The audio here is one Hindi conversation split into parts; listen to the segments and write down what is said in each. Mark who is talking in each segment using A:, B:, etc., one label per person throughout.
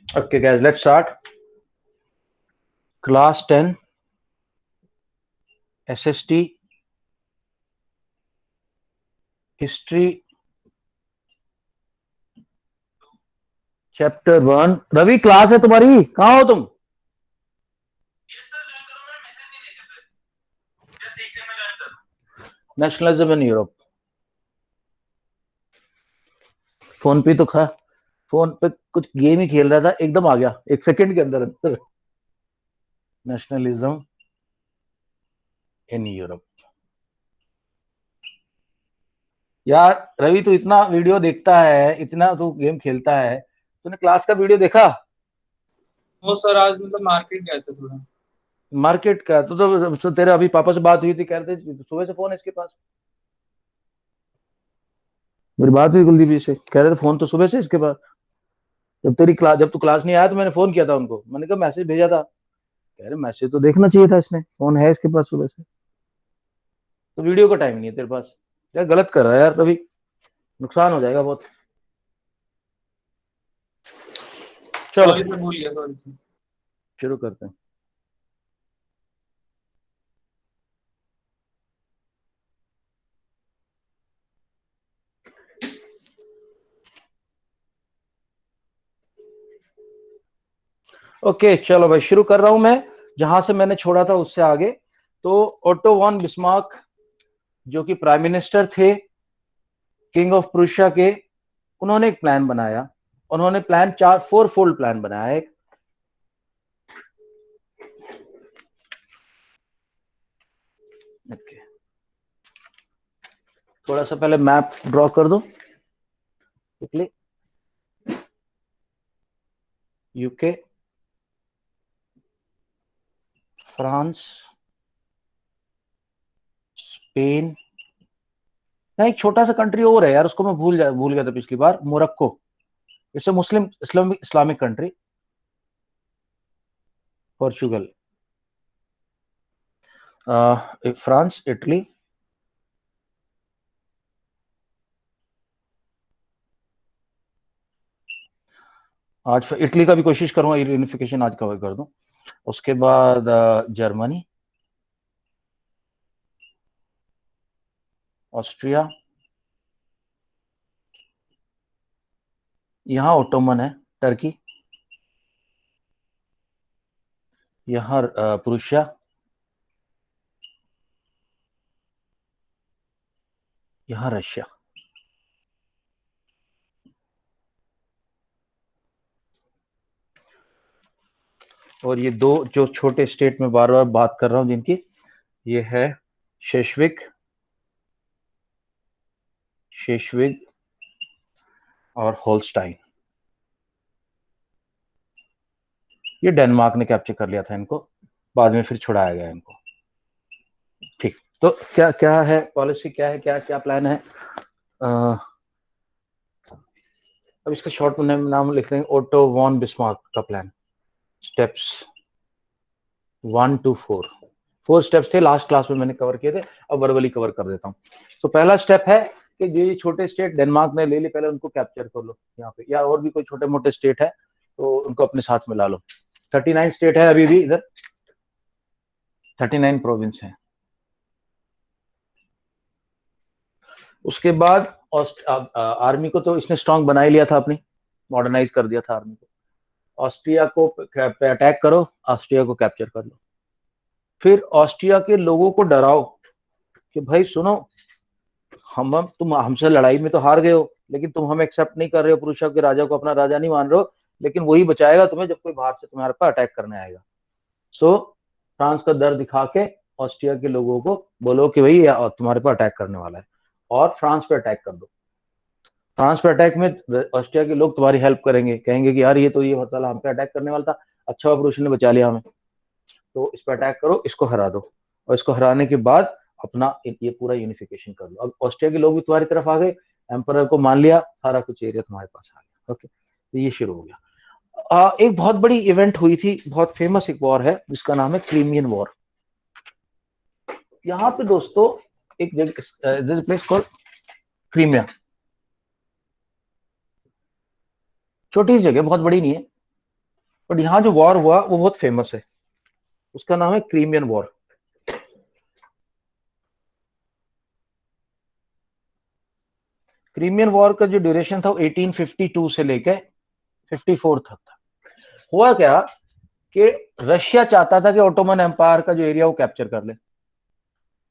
A: Okay, guys, let's start. Class 10 SST History Chapter 1. Ravi, class है तुम्हारी, कहाँ हो तुम? Nationalism in Europe. फोन पे तो था, फोन पे कुछ गेम ही खेल रहा था, एकदम आ गया 1 सेकंड के अंदर। Nationalism in Europe. यार रवि, तू इतना वीडियो देखता है, इतना तू गेम खेलता है, तूने क्लास का वीडियो देखा?
B: वो सर आज मतलब मार्केट गया था थोड़ा।
A: मार्केट का तो तेरे अभी पापा से बात हुई थी, कह रहे थे सुबह से फोन है इसके पास। मेरी बात हुई कुलदीप जी से, कह रहे थे फोन तो सुबह से इसके पास। जब तू क्लास नहीं आया तो मैंने फोन किया था उनको, मैंने कहा मैसेज भेजा था, कह रहे मैसेज तो देखना चाहिए था, इसने फोन है इसके पास सुबह से। तो वीडियो का टाइम नहीं है तेरे पास, क्या गलत कर रहा है यार रवि, नुकसान हो जाएगा बहुत। चलो
B: सॉरी सर, भूल गया, सॉरी सर।
A: शुरू करते हैं। ओके चलो भाई, शुरू कर रहा हूं मैं, जहां से मैंने छोड़ा था उससे आगे। तो ओटो वॉन बिस्मार्क, जो कि प्राइम मिनिस्टर थे किंग ऑफ प्रूशिया के, उन्होंने एक प्लान बनाया। उन्होंने प्लान फोर फोल्ड प्लान बनाया एक। ओके, थोड़ा सा पहले मैप ड्रॉ कर दो क्विकली। यूके, फ्रांस, स्पेन, यहाँ एक छोटा सा कंट्री और है यार, उसको मैं भूल गया था पिछली बार, Morocco. It's Muslim Islamic country. Portugal, France, Italy, आज फिर इटली का भी कोशिश करूंगा यूनिफिकेशन आज कवर कर दूं। उसके बाद जर्मनी, ऑस्ट्रिया, यहाँ ओटोमन है, टर्की, यहाँ प्रूशिया, यहाँ रशिया। और ये दो जो छोटे स्टेट में बार बार बात कर रहा हूं जिनकी, ये है शेशविक, शेशविक और होल्स्टाइन। ये डेनमार्क ने कैप्चर कर लिया था इनको, बाद में फिर छुड़ाया गया इनको। ठीक, तो क्या क्या है पॉलिसी, क्या है, क्या क्या प्लान है? अब इसका शॉर्ट में नाम लिख लेंगे, ओटो वॉन बिस्मार्क का प्लान। स्टेप्स 1 to 4, 4 स्टेप्स थे, लास्ट क्लास में मैंने कवर किए थे, अब वर्बली कवर कर देता हूँ। तो पहला स्टेप है कि जो ये छोटे स्टेट डेनमार्क ने ले ली, पहले उनको कैप्चर कर लो यहाँ पे, या और भी कोई छोटे मोटे स्टेट है तो उनको अपने साथ मिला लो। 39 स्टेट है अभी भी इधर, 39 प्रोविंस है। उसके बाद आर्मी को तो इसने स्ट्रांग बना ही लिया था अपनी, मॉडर्नाइज कर दिया था आर्मी को। ऑस्ट्रिया को पे अटैक करो, ऑस्ट्रिया को कैप्चर कर लो। फिर ऑस्ट्रिया के लोगों को डराओ कि भाई सुनो, हम तुम हमसे लड़ाई में तो हार गए हो, लेकिन तुम हमें एक्सेप्ट नहीं कर रहे हो, पुरुषा के राजा को अपना राजा नहीं मान रहे हो, लेकिन वही बचाएगा तुम्हें जब कोई बाहर से तुम्हारे पर अटैक करने आएगा। सो फ्रांस का डर दिखा के ऑस्ट्रिया के लोगों को बोलो कि भाई तुम्हारे पर अटैक करने वाला है, और फ्रांस पे अटैक कर दो। फ्रांस पे अटैक में ऑस्ट्रिया के लोग तुम्हारी हेल्प करेंगे, कहेंगे कि यार ये तो ये मतलब हम पे अटैक करने वाला था, अच्छा पुरुष ने बचा लिया हमें, तो इस पर अटैक करो, इसको हरा दो। और इसको हराने के बाद अपना ये पूरा यूनिफिकेशन कर लो। अब ऑस्ट्रिया के लोग भी तुम्हारी तरफ आ गए, एम्पर को मान लिया, सारा कुछ एरिया तुम्हारे पास आ गया। ओके, तो ये शुरू हो गया। एक बहुत बड़ी इवेंट हुई थी, बहुत फेमस एक वॉर है जिसका नाम है क्रीमियन वॉर। यहाँ पे दोस्तों एक जगह प्लेस कॉल्ड क्रीमिया, छोटी सी जगह, बहुत बड़ी नहीं है। बट यहाँ जो वॉर हुआ वो बहुत फेमस है, उसका नाम है क्रीमियन वॉर। क्रीमियन वॉर का जो ड्यूरेशन था वो 1852 से लेके 54 तक था। हुआ क्या कि रशिया चाहता था कि ओटोमन एम्पायर का जो एरिया वो कैप्चर कर ले।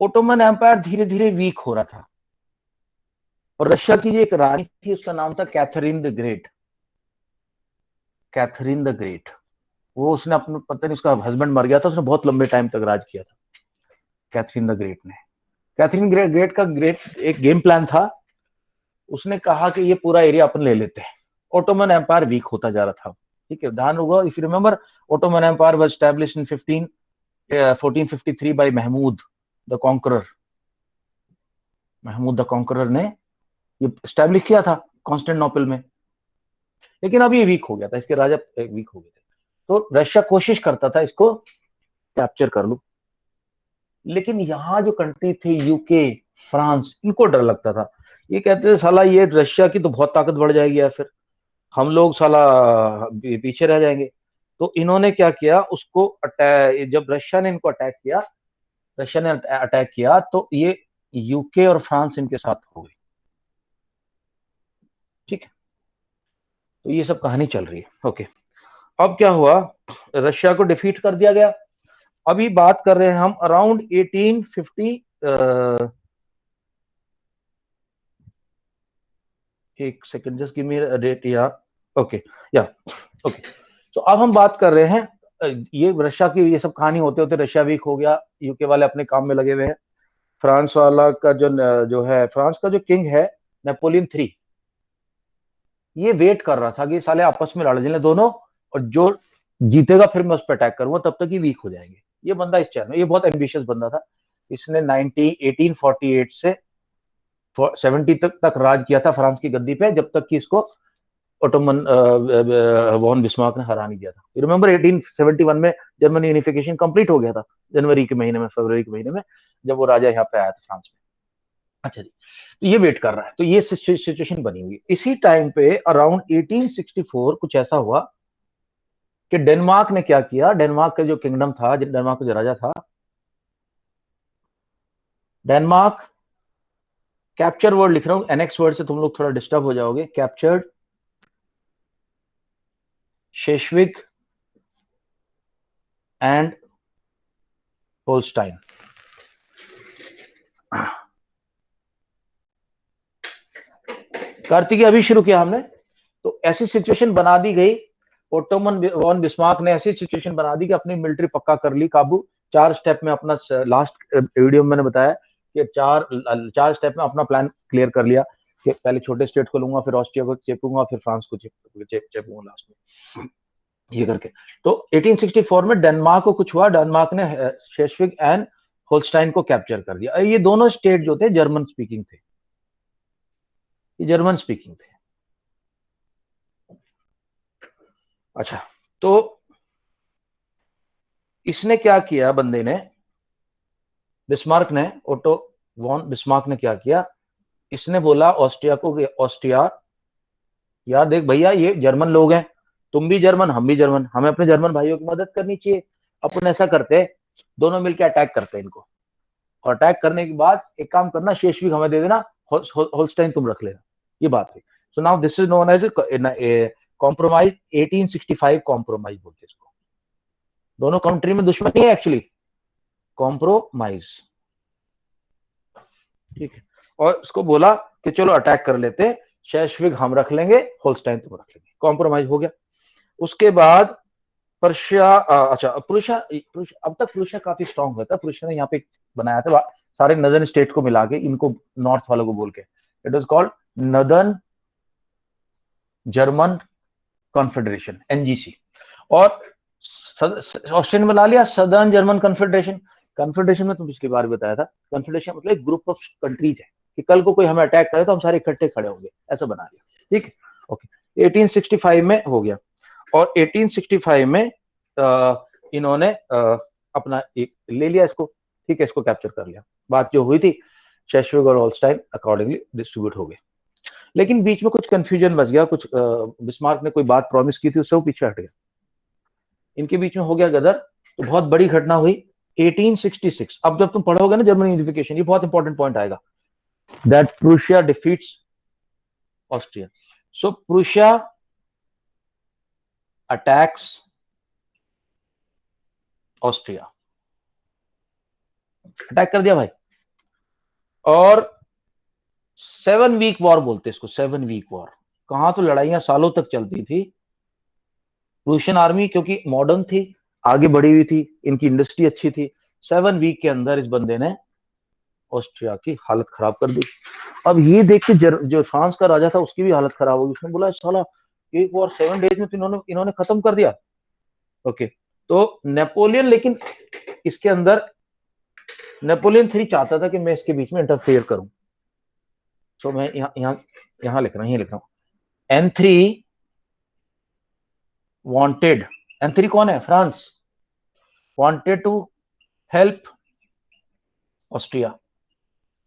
A: ओटोमन एम्पायर धीरे धीरे वीक हो रहा था, और रशिया की जो एक रानी थी उसका नाम था Catherine the great. Catherine the great, वो उसने अपने, पता नहीं उसका हस्बैंड मर गया था, उसने बहुत लंबे टाइम तक राज किया था कैथरीन द ग्रेट ने। कैथरीन ग्रेट का ग्रेट एक गेम प्लान था। उसने कहा कि ये पूरा एरिया अपन ले लेते हैं। ओटोमन एम्पायर वीक होता जा रहा था, ठीक है, ध्यान होगा, if you remember, Ottoman empire was established in 1453 by Mahmud the conqueror. Mahmud the conqueror ने ये स्टैब्लिश किया था कॉन्स्टेंटिनोपल में। लेकिन अब ये वीक हो गया था, इसके राजा वीक हो गए थे, तो रशिया कोशिश करता था इसको कैप्चर कर लूं। लेकिन यहाँ जो कंट्री थी यूके, फ्रांस, इनको डर लगता था। ये कहते थे साला ये रशिया की तो बहुत ताकत बढ़ जाएगी यार, फिर हम लोग साला पीछे रह जाएंगे। तो इन्होंने क्या किया, उसको अटैक, जब रशिया ने इनको अटैक किया, रशिया ने अटैक किया तो ये यूके और फ्रांस इनके साथ हो गई। ठीक है, तो ये सब कहानी चल रही है। ओके, अब क्या हुआ, रशिया को डिफीट कर दिया गया। अभी बात कर रहे हैं हम अराउंड 1850, एक second, just give me date yeah, okay, yeah, okay. तो अब हम बात कर रहे हैं, ये रशिया की ये सब कहानी होते होते रशिया वीक हो गया, यूके वाले अपने काम में लगे हुए हैं। फ्रांस वाला का जो है, फ्रांस का जो किंग है नेपोलियन III, ये वेट कर रहा था कि साले आपस में लड़ जाए दोनों, और जो जीतेगा फिर मैं उस पर अटैक करूंगा, तब तक ही वीक हो जाएंगे। ये बंदा इस चैनल, ये बहुत एम्बिशियस बंदा था। इसने 1848 से 70 तक राज किया था फ्रांस की गद्दी पे, जब तक कि इसको ओटोमन वॉन बिस्मार्क ने हरा नहीं दिया था। रिमेंबर 1871 में जर्मन यूनिफिकेशन कंप्लीट हो गया था, जनवरी के महीने में, फरवरी के महीने में, जब वो राजा यहाँ पे आया था फ्रांस में। अच्छा जी, तो ये वेट कर रहा है, तो ये सिचुएशन बनी हुई। इसी टाइम पे अराउंड 1864 कुछ ऐसा हुआ कि डेनमार्क ने क्या किया, डेनमार्क का जो किंगडम था, डेनमार्क का जो राजा था, डेनमार्क, कैप्चर वर्ड लिख रहा हूं, एनेक्स वर्ड से तुम लोग थोड़ा डिस्टर्ब हो जाओगे। कैप्चर्ड शेशविक एंड होल्स्टाइन। कार्तिक अभी शुरू किया हमने, तो ऐसी सिचुएशन बना दी गई, ओटोमन वॉन बिस्मार्क ने ऐसी सिचुएशन बना दी कि अपनी मिलिट्री पक्का कर ली काबू। 4 स्टेप में अपना, लास्ट वीडियो में मैंने बताया कि चार स्टेप में अपना प्लान क्लियर कर लिया कि पहले छोटे स्टेट को लूंगा, फिर ऑस्ट्रिया को चेपूंगा, फिर फ्रांस को चेपूंगा लास्ट में, ये करके। तो 1864 में डेनमार्क को कुछ हुआ, डेनमार्क ने शेशविक एंड होल्स्टाइन को कैप्चर कर दिया। ये दोनों स्टेट जो थे जर्मन स्पीकिंग थे, ये जर्मन स्पीकिंग थे। अच्छा, तो इसने क्या किया बंदे ने, बिस्मार्क ने, ओटो वॉन बिस्मार्क ने क्या किया, इसने बोला ऑस्ट्रिया को कि ऑस्ट्रिया, यार देख भैया ये जर्मन लोग हैं, तुम भी जर्मन हम भी जर्मन, हमें अपने जर्मन भाइयों की मदद करनी चाहिए। अपन ऐसा करते, दोनों मिलकर अटैक करते हैं इनको, और अटैक करने के बाद एक काम करना, शेषविक हमें दे देना, होल्स्टाइन तुम रख लेना। ये बात है। So now this is known as compromise, 1865 compromise बोलते हैं इसको। दोनों कंट्री में दुश्मनी है एक्चुअली, कॉम्प्रोमाइज, ठीक है। और इसको बोला कि चलो अटैक कर लेते, शेषविक हम रख लेंगे, होल्स्टाइन तुम रख लेंगे, कॉम्प्रोमाइज हो गया। उसके बाद पर्शिया, अच्छा प्रुशिया, अब तक प्रुशिया काफी स्ट्रांग हुआ था। प्रुशिया ने यहाँ पे बनाया था सारे नदर्न स्टेट को मिला के, इनको नॉर्थ वालों को बोल के, it was called northern German confederation, NGC। और ऑस्ट्रिया ने बना लिया सदर्न जर्मन कॉन्फेडरेशन। कॉन्फेडरेशन में तो पिछली बार बताया था, कॉन्फेडरेशन मतलब एक ग्रुप ऑफ कंट्रीज है कि कल को कोई हमें अटैक करे तो हम सारे इकट्ठे खड़े होंगे, ऐसा बना लिया, ठीक है। ओके, 1865 में हो गया, और 1865 में इन्होंने अपना एक ले लिया इसको, ठीक है, इसको कैप्चर कर लिया। बात जो हुई थी, शेशविक और होल्स्टाइन अकॉर्डिंगली डिस्ट्रीब्यूट हो गए। लेकिन बीच में कुछ कंफ्यूजन बच गया, कुछ बिस्मार्क ने कोई बात प्रॉमिस की थी, उससे वो पीछे हट गया। इनके बीच में हो गया गदर, तो बहुत बड़ी घटना हुई 1866। अब जब तुम पढ़ोगे ना जर्मन यूनिफिकेशन, ये बहुत इंपॉर्टेंट पॉइंट आएगा, that Prussia defeats Austria. So Prussia attacks Austria, attack कर दिया भाई। और 7 वीक वॉर बोलते इसको, 7 वीक वॉर। कहां तो लड़ाइयां सालों तक चलती थी। रूशियन आर्मी क्योंकि मॉडर्न थी, आगे बढ़ी हुई थी, इनकी इंडस्ट्री अच्छी थी, 7 वीक के अंदर इस बंदे ने ऑस्ट्रिया की हालत खराब कर दी। अब ये देख के जो फ्रांस का राजा था उसकी भी हालत खराब होगी। उसने बोला साला एक वॉर 7 डेज में तो इन्होंने खत्म कर दिया। ओके, तो नेपोलियन, लेकिन इसके अंदर नेपोलियन 3 चाहता था कि मैं इसके बीच में इंटरफेयर करूं। तो मैं यहां लिख रहा हूं, N3 वांटेड, N3 कौन है? France, wanted to help Austria,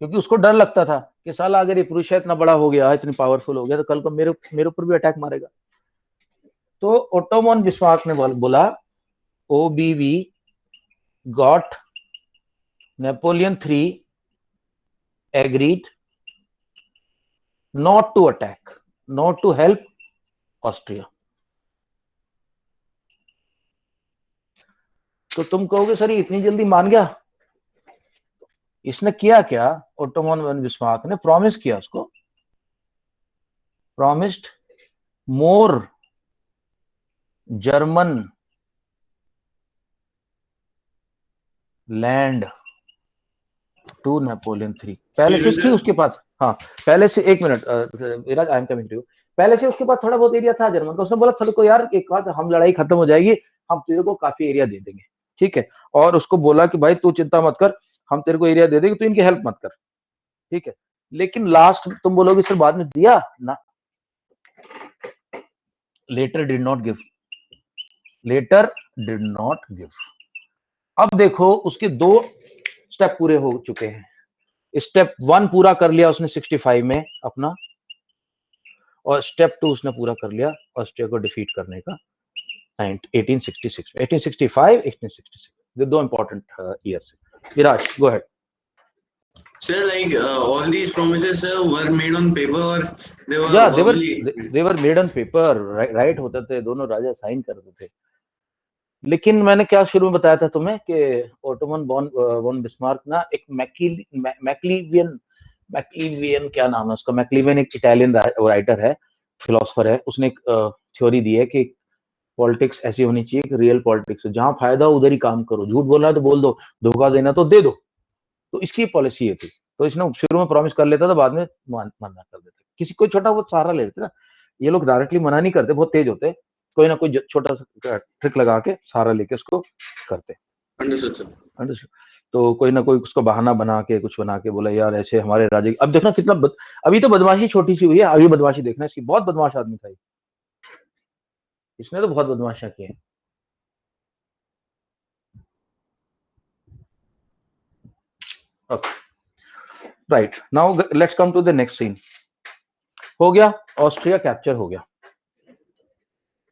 A: क्योंकि उसको डर लगता था कि साला अगर ये प्रूशिया इतना बड़ा हो गया, इतनी पावरफुल हो गया, तो कल को मेरे ऊपर भी अटैक मारेगा। तो ओटोमन बिस्मार्क ने बोला, OBV got Napoleon 3 agreed not to attack, not to help Austria. तो तुम कहोगे सर ये इतनी जल्दी मान गया? इसने किया क्या? ओटोमन बिस्मार्क ने प्रॉमिस किया उसको, promised more German land to Napoleon 3। पहले से थी उसके पास, हाँ पहले से, एक minute Viraj, I am coming to you. पहले से उसके पास थोड़ा बहुत एरिया था जर्मन का। उसने बोला चलो को यार एक बात, हम लड़ाई खत्म हो जाएगी, हम तेरे को काफी एरिया दे देंगे, ठीक है। और उसको बोला कि भाई तू चिंता मत कर, हम तेरे को एरिया दे देंगे, तू इनकी हेल्प मत कर, ठीक है। लेकिन लास्ट तुम बोलोगे सर बाद में दिया ना, letter did not give, letter did not give. अब देखो उसके 2 स्टेप पूरे हो चुके हैं। स्टेप 1 पूरा कर लिया उसने 65 में अपना, और स्टेप 2 उसने पूरा कर लिया ऑस्ट्रिया को डिफीट करने का 1866 में, 1865 1866, ये 2 important years. Viraj go ahead.
C: Sir, like all these promises were made on paper, or they were
A: Yeah,
C: verbally?
A: they were made on paper, right होते थे, दोनों राजा साइन करते थे। लेकिन मैंने क्या शुरू में बताया था तुम्हें कि ओटोमन वॉन बिस्मार्क ना एक मैक्लिवियन क्या नाम है उसका, मैक्लिवियन एक इटालियन राइटर है, फिलोसफर है। उसने एक थ्योरी दी है कि पॉलिटिक्स ऐसी होनी चाहिए कि रियल पॉलिटिक्स, जहां फायदा हो उधर ही काम करो, झूठ बोलना है तो बोल दो, धोखा देना तो दे दो। तो इसकी पॉलिसी ये थी। तो इसने शुरू में प्रॉमिस कर लेता था, बाद में मना कर देता। किसी कोई छोटा बहुत सहारा ले लेते ना, ये लोग डायरेक्टली मना नहीं करते, बहुत तेज होते, कोई ना कोई छोटा सा ट्रिक लगा के सहारा लेके उसको करते।
C: Understood, sir.
A: अंडरस्टूड। तो कोई ना कोई उसको बहाना बना के, कुछ बना के बोला यार ऐसे हमारे राजे, अब देखना कितना अभी तो बदमाशी छोटी सी हुई है, अभी बदमाशी देखना इसकी, बहुत बदमाश आदमी था इसने तो बहुत बदमाशियां की हैं। Right, now let's come to the next scene. हो गया, ऑस्ट्रिया कैप्चर हो गया,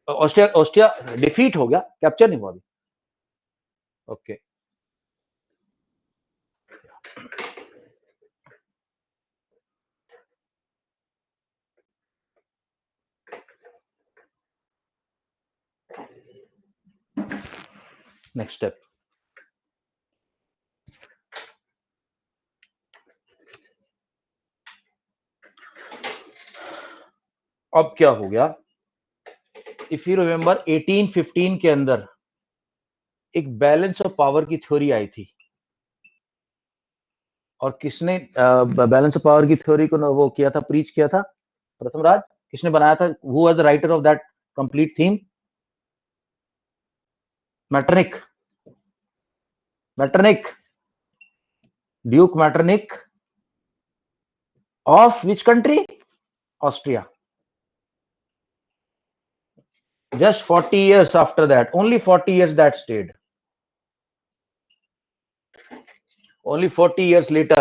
A: ऑस्ट्रिया डिफीट हो गया, कैप्चर नहीं हुआ अभी। Okay, next step. अब क्या हो गया, इफ यू रिमेंबर 1815 के अंदर एक बैलेंस ऑफ पावर की थ्योरी आई थी, और किसने बैलेंस ऑफ पावर की थ्योरी को वो किया था, प्रीच किया था? प्रथमराज। किसने बनाया था? Who was the writer of that complete theme? Metternich, Duke Metternich of which country? Austria. Just 40 years after that, only 40 years that stayed. Only 40 years later,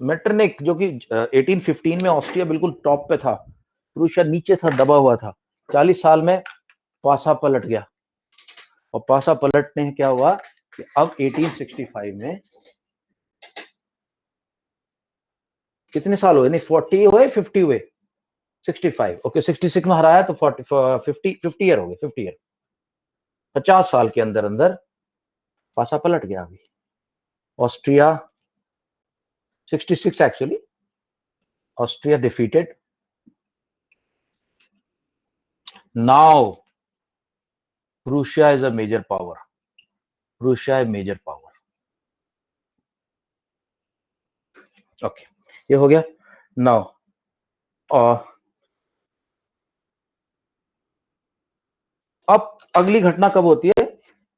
A: Metternich, जो कि 1815 में ऑस्ट्रिया बिल्कुल टॉप पे था, प्रूशिया नीचे था, दबा हुआ था, 40 साल में पासा पलट गया, और पासा पलटने क्या हुआ कि अब 1865 में कितने साल हुए, नहीं 40 हुए 50 हुए, 65, ओके 66 में हराया तो 40 50 ईयर हो गए, 50 ईयर, 50 साल के अंदर अंदर पासा पलट गया। अभी Austria 66 actually, Austria defeated. Now Prussia is a major power, Prussia है मेजर पावर। ओके, ये हो गया। नाउ अब अगली घटना कब होती है,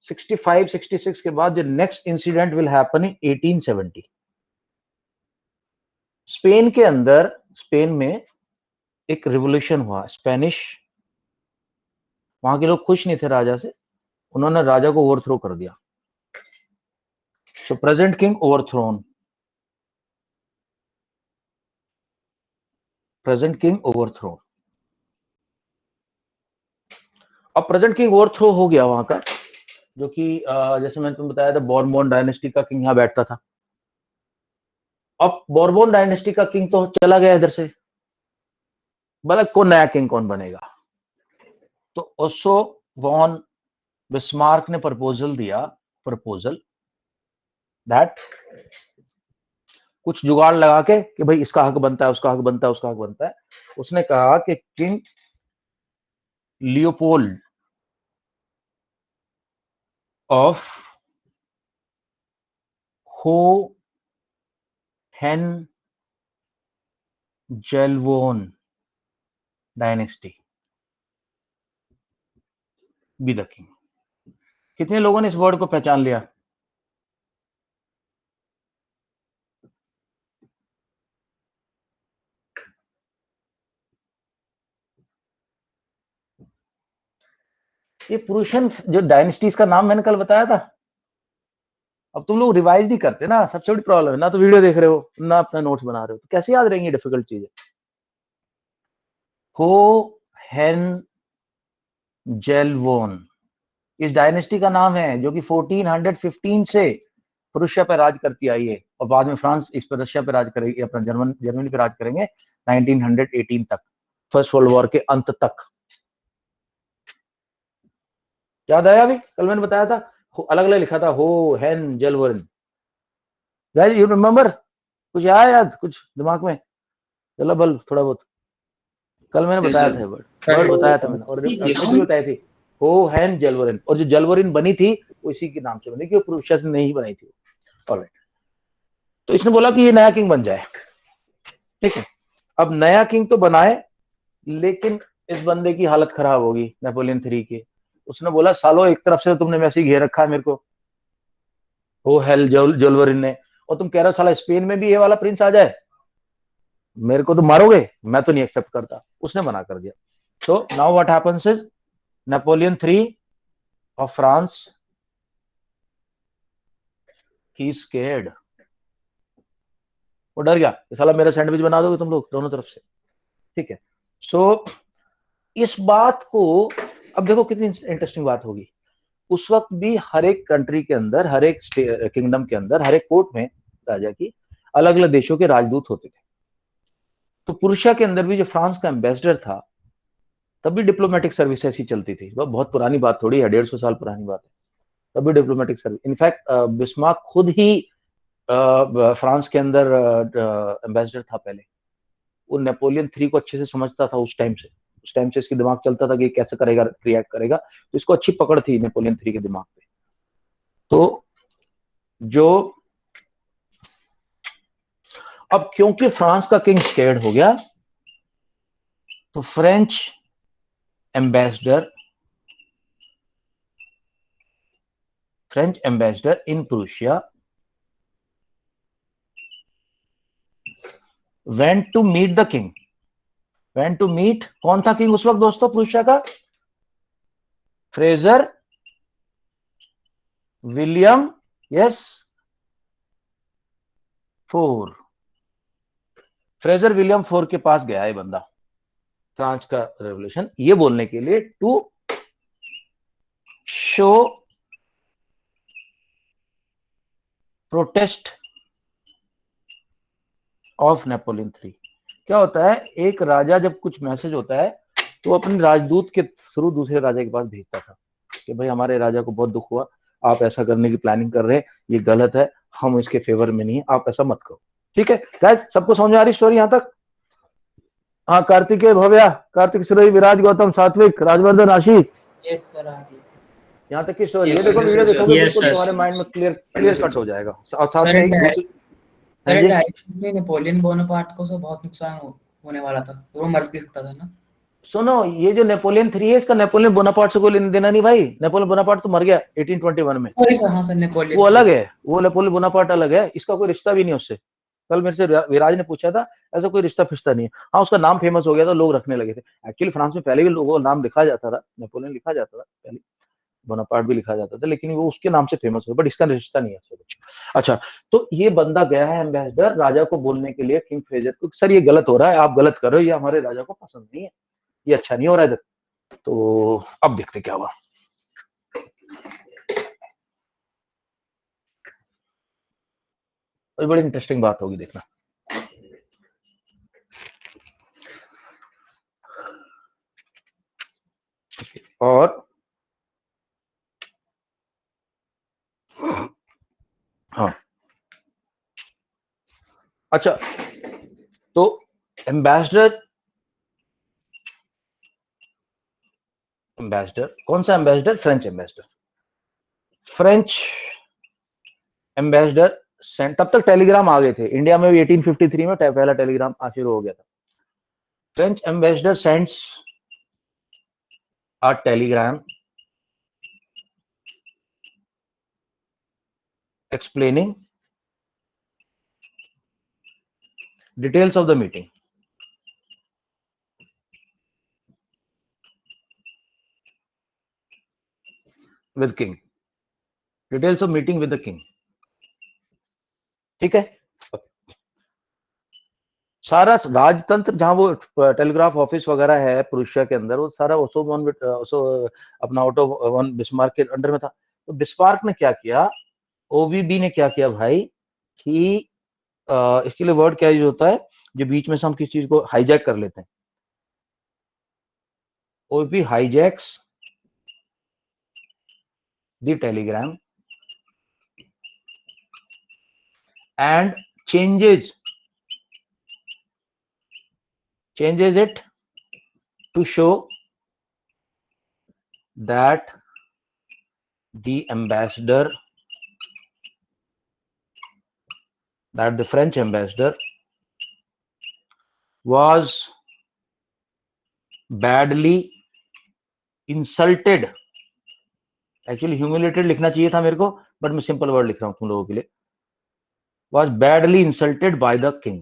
A: 65 66 के बाद जो next incident will happen in 1870। Spain के अंदर, स्पेन में एक रिवोल्यूशन हुआ, स्पेनिश, वहां के लोग खुश नहीं थे राजा से, उन्होंने राजा को ओवरथ्रो कर दिया। सो present king overthrown, present king overthrown. अब प्रेजेंट किंग ओवरथ्रो हो गया वहां का, जो कि जैसे मैंने तुम्हें बताया था बोर्बोन डायनेस्टी का किंग यहां बैठता था। अब बोर्बोन डायनेस्टी का किंग तो चला गया इधर से, बोला को नया किंग कौन बनेगा। तो ओसो वॉन बिस्मार्क ने प्रपोजल दिया, प्रपोजल दैट कुछ जुगाड़ लगा के कि भाई इसका हक बनता है, उसका हक बनता है, उसका हक बनता है। उसने कहा कि king Leopold of Hohenzollern dynasty be the king. कितने लोगों ने इस वर्ड को पहचान लिया? ये पुरुषन जो डायनेस्टीज का नाम मैंने कल बताया था, अब तुम लोग रिवाइज नहीं करते ना, सबसे बड़ी प्रॉब्लम है, ना तो वीडियो देख रहे हो ना अपना नोट्स बना रहे हो, तो कैसे याद रहेंगी डिफिकल्ट चीजें। होहेनजोल्वन इस डायनेस्टी का नाम है, जो कि 1415 से प्रुशिया पर राज करती आई है, और बाद में फ्रांस इस पर रशिया पर राज करेगी, अपना जर्मनी पर राज करेंगे 1918 तक, फर्स्ट वर्ल्ड वॉर के अंत तक। याद आया? अभी कल मैंने बताया था, अलग अलग लिखा था, होहेनजोल्वन। Guys you remember? कुछ आया याद, कुछ दिमाग में? चलो बल थोड़ा बहुत, कल मैंने
C: Yes,
A: बताया
C: sir.
A: था वर्ड बताया था मैंने, और डेट भी बताई थी, होहेनजोल्वन। और जो जलवरिन बनी थी वो इसी के नाम से बनी थी, प्रुशिया से नहीं बनाई थी। ऑलराइट, तो इसने बोला कि ये नया किंग बन जाए, ठीक है। अब नया किंग तो बनाए, लेकिन इस बंदे की हालत खराब होगी, नेपोलियन 3 की। उसने बोला सालो एक तरफ से तुमने वैसे ही घेर रखा है मेरे को, हो हेल जोलवरिन ने, और तुम कह रहे हो साला स्पेन में भी ये वाला प्रिंस आ जाए, मेरे को तो मारोगे, मैं तो नहीं एक्सेप्ट करता। उसने मना कर दिया। So now what happens is Napoleon 3 of France, he scared, वो डर गया कि साला मेरा सैंडविच बना दोगे तुम लोग दोनों तरफ से, ठीक है। सो इस बात को, अब देखो कितनी इंटरेस्टिंग बात होगी। उस वक्त भी हर एक कंट्री के अंदर, हर एक किंगडम के अंदर, हर एक कोर्ट में राजा की अलग अलग देशों के राजदूत होते थे। तो पुरुषिया के अंदर भी जो फ्रांस का एम्बेसडर था, तब भी डिप्लोमेटिक सर्विस ऐसी चलती थी, वह बहुत पुरानी बात थोड़ी है, 150 साल पुरानी बात है, तब भी डिप्लोमेटिक सर्विस। इनफैक्ट बिस्मार्क खुद ही फ्रांस के अंदर एम्बेसडर था पहले। वो नेपोलियन 3 को अच्छे से समझता था उस टाइम से, उस टाइम से इसके दिमाग चलता था कि कैसे करेगा, रिएक्ट करेगा, तो इसको अच्छी पकड़ थी नेपोलियन 3 के दिमाग पे। तो जो अब क्योंकि फ्रांस का किंग स्केर्ड हो गया, तो French ambassador in Prussia went to meet the king. Went to meet, कौन था किंग उस वक्त दोस्तों प्रूशिया का? Frederick William, yes, 4। Frederick William 4 के पास गया है बंदा, फ्रांस का रेवोल्यूशन, ये बोलने के लिए to show protest of Napoleon three. क्या होता है, एक राजा जब कुछ मैसेज होता है तो वो अपने राजदूत के थ्रू दूसरे राजा के पास भेजता था कि भाई हमारे राजा को बहुत दुख हुआ, आप ऐसा करने की प्लानिंग कर रहे हैं, ये गलत है, हम इसके फेवर में नहीं है, आप ऐसा मत करो। ठीक है गाइस, सबको समझ में आ रही स्टोरी यहां तक? हाँ, कार्तिकेय, भव्या, कार्तिक, सुरई, विराज, गौतम, सात्विक, राजवर्धन, आशीष,
B: यस सर आगे।
A: यहाँ तक की स्टोरी है।
B: यस
A: देखो
C: Understood,
A: वीडियो
C: sir.
A: देखोगे
B: यस
A: बिल्कुल
B: सर।
A: तुम्हारे माइंड में क्लियर क्लियर
C: Understood,
A: कट हो
C: sir.
A: जाएगा। और साथ
B: सर
A: में एक दूसरी, हाँ
B: सर
A: जी,
B: डायरेक्ट में नेपोलियन बोनापार्ट को तो बहुत नुकसान होने वाला था, तो वो मर भी सकता था ना।
A: सुनो, ये जो नेपोलियन थ्री है, इसका नेपोलियन बोनापार्ट से कोई लेना देना नहीं भाई। नेपोलियन बोनापार्ट तो मर गया 1821 में,
B: सॉरी सर, हाँ सर
A: वो
B: नेपोलियन
A: अलग
B: थ्री।
A: है, वो नेपोलियन बोनापार्ट अलग है, इसका कोई रिश्ता भी नहीं उससे। कल मेरे से विराज ने पूछा था, ऐसा कोई रिश्ता फिश्ता नहीं है। हाँ, उसका नाम फेमस हो गया था, लोग रखने लगे थे। एक्चुअली फ्रांस में पहले भी लोगों नाम लिखा जाता था, नेपोलियन लिखा जाता था पहले, बोनापार्ट भी लिखा जाता था, लेकिन वो उसके नाम से फेमस हुआ, बट इसका रिश्ता नहीं है उससे कुछ। अच्छा, तो ये बंदा गया है एम्बेसडर राजा को बोलने के लिए, किंग फ्रेजर को, सर ये गलत हो रहा है, आप गलत कर रहे हो, ये हमारे राजा को पसंद नहीं है, ये अच्छा नहीं हो रहा है इधर। तो अब देखते क्या हुआ। तो बड़ी इंटरेस्टिंग बात होगी, देखना। और हाँ, अच्छा, तो एम्बेसडर, एम्बेसडर कौन सा ambassador? French ambassador. French ambassador sent, तब तक टेलीग्राम आ गए थे इंडिया में भी, 1853 में पहला टेलीग्राम शुरू हो गया था। French ambassador sends a Telegram explaining details of the meeting with king, details of meeting with the king। ठीक है, सारा राजतंत्र जहां वो टेलीग्राफ ऑफिस वगैरह है प्रुशिया के अंदर, वो सारा ओसो वन अपना ऑटो वन बिस्मार्क के अंडर में था। तो बिस्मार्क ने क्या किया, ओवीबी ने क्या किया भाई, कि इसके लिए वर्ड क्या यूज होता है, जो बीच में से हम किसी चीज को हाईजैक कर लेते हैं, OVB hijacks the telegram and changes it to show that the ambassador, that the French ambassador was badly insulted। Actually humiliated लिखना चाहिए था मेरे को, बट मैं सिंपल वर्ड लिख रहा हूं तुम लोगों के लिए, was badly insulted by the king।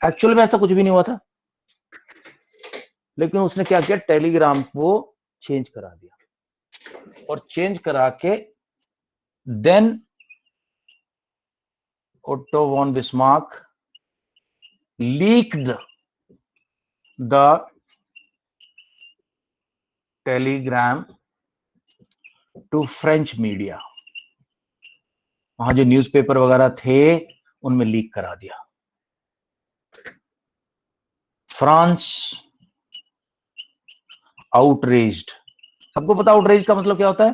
A: Actual में ऐसा कुछ भी नहीं हुआ था, लेकिन उसने क्या किया, टेलीग्राम को चेंज करा दिया, और चेंज करा के then Otto von Bismarck leaked the telegram to French media. वहां जो न्यूज़पेपर वगैरह थे उनमें लीक करा दिया। फ्रांस आउटरेज्ड, सबको पता आउटरेज का मतलब क्या होता है?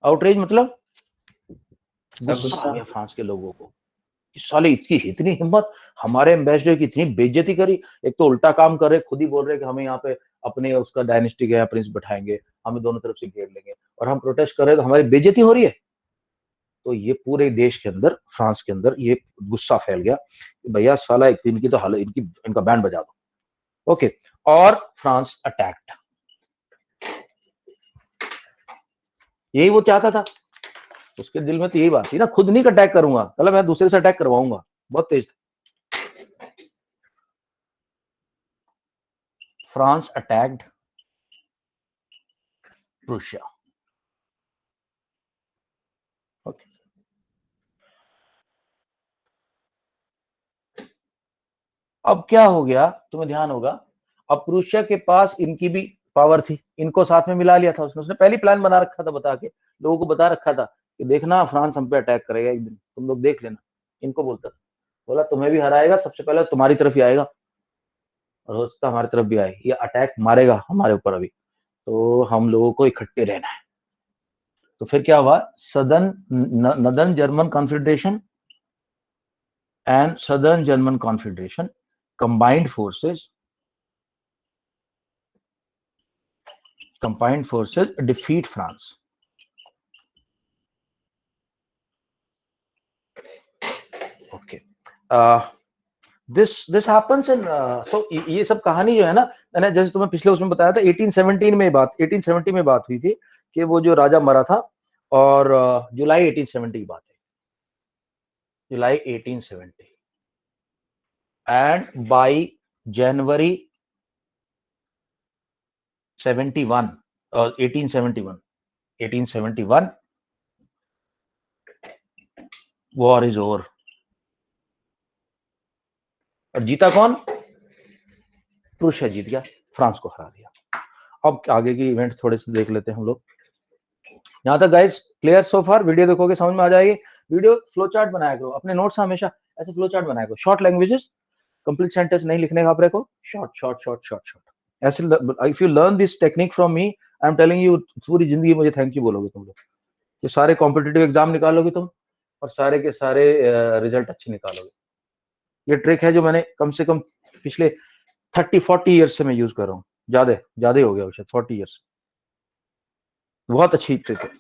A: आउटरेज मतलब गुस्सा आ गया फ्रांस के लोगों को, कि साले इसकी इतनी हिम्मत, हमारे एम्बेसडर की इतनी बेइज्जती करी। एक तो उल्टा काम कर रहे, खुद ही बोल रहे कि हमें यहाँ पे अपने उसका डायनेस्टी का प्रिंस बैठाएंगे, हमें दोनों तरफ से घेर लेंगे, और हम प्रोटेस्ट कर रहे हैं तो हमारी बेइज्जती हो रही है। तो ये पूरे देश के अंदर, फ्रांस के अंदर ये गुस्सा फैल गया कि भैया साला एक इनकी तो हालत, इनका बैंड बजा दो। ओके, और फ्रांस अटैक्ड, यही वो चाहता था, उसके दिल में तो यही बात थी ना, खुद नहीं अटैक करूंगा, मतलब मैं दूसरे से अटैक करवाऊंगा, बहुत तेज था। France attacked Prussia. ओके, अब क्या हो गया, तुम्हें ध्यान होगा, अब प्रूशिया के पास इनकी भी पावर थी, इनको साथ में मिला लिया था उसने। उसने पहले प्लान बना रखा था, बता के लोगों को बता रखा था कि देखना फ्रांस हम पे अटैक करेगा एक दिन, तुम लोग देख लेना। इनको बोलता था, बोला तुम्हें भी हराएगा, सबसे पहले तुम्हारी तरफ ही आएगा और हो सकता है हमारी तरफ भी आए, ये अटैक मारेगा हमारे ऊपर अभी, तो हम लोगों को इकट्ठे रहना है। तो फिर क्या हुआ, northern German confederation and southern German confederation combined forces defeat France. Okay. This happens in so ये सब कहानी जो है ना, मैंने जैसे तुम्हें पिछले उसमें बताया था 1870 में बात हुई थी कि वो जो राजा मरा था, और जुलाई 1870 की बात है, जुलाई 1870, and bye January 71 1871 war is over. और जीता कौन, प्रूशिया जीत गया, फ्रांस को हरा दिया। अब आगे की इवेंट थोड़े से देख लेते हैं हम लोग। यहाँ तक गाइस क्लियर सो फार, वीडियो देखोगे समझ में आ जाएगी। वीडियो फ्लो चार्ट बनाया करो, अपने नोट्स हमेशा ऐसे फ्लो चार्ट बनाया करो, शॉर्ट लैंग्वेजेस, कंप्लीट सेंटेंस नहीं लिखने का अपने को, short short short short short ऐसे। If you learn this technique from me, I am telling you, पूरी जिंदगी मुझे थैंक यू बोलोगे तुम लोग। ये सारे कॉम्पिटेटिव एग्जाम निकालोगे तुम, और सारे के सारे रिजल्ट अच्छे निकालोगे। ये ट्रिक है जो मैंने कम से कम पिछले 30-40 ईयर्स से मैं यूज कर रहा हूँ, ज्यादा हो गया शायद 40 ईयर्स। बहुत अच्छी ट्रिक है,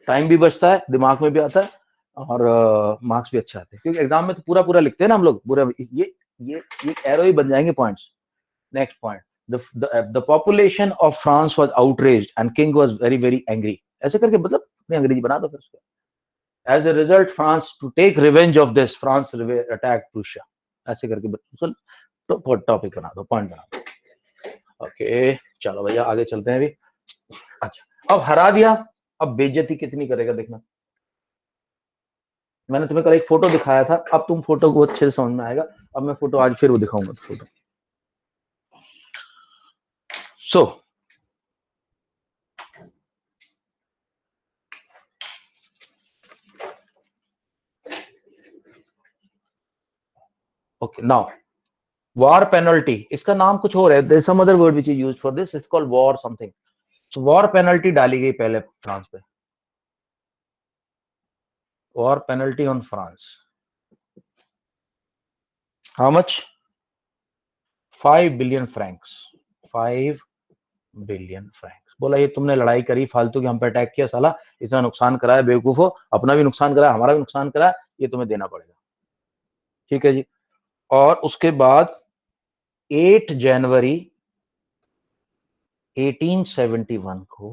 A: टाइम भी बचता है, दिमाग में भी आता है, और मार्क्स भी अच्छे आते हैं, क्योंकि एग्जाम में तो पूरा पूरा लिखते हैं ना हम लोग, पूरा ये एरो ही बन जाएंगे points. Next point, the population of France was outraged and king was very very angry, ऐसे करके मतलब अंग्रेजी बना दो फिर उसको। As a result, France to take revenge of this, France attacked Prussia, ऐसे करके तो टॉपिक बना दो, पॉइंट बना दो। ओके चलो भैया आगे चलते हैं अभी। अच्छा अब हरा दिया, अब बेइज्जती कितनी करेगा देखना। मैंने तुम्हें कल एक फोटो दिखाया था, अब तुम फोटो को अच्छे से समझ में आएगा। अब मैं फोटो आज फिर वो दिखाऊंगा photo. So okay now war penalty, इसका नाम कुछ और है, there some other word which is used for this, it's called war something. So war penalty डाली गई पहले फ्रांस पे, war penalty on France, how much, 5 billion francs, 5 billion francs. बोला ये तुमने लड़ाई करी फालतू की, हम पे अटैक किया, साला इतना नुकसान कराया, बेवकूफो, अपना भी नुकसान कराया, हमारा भी नुकसान कराया, ये तुम्हें देना पड़ेगा। ठीक है जी। और उसके बाद 8 जनवरी 1871 को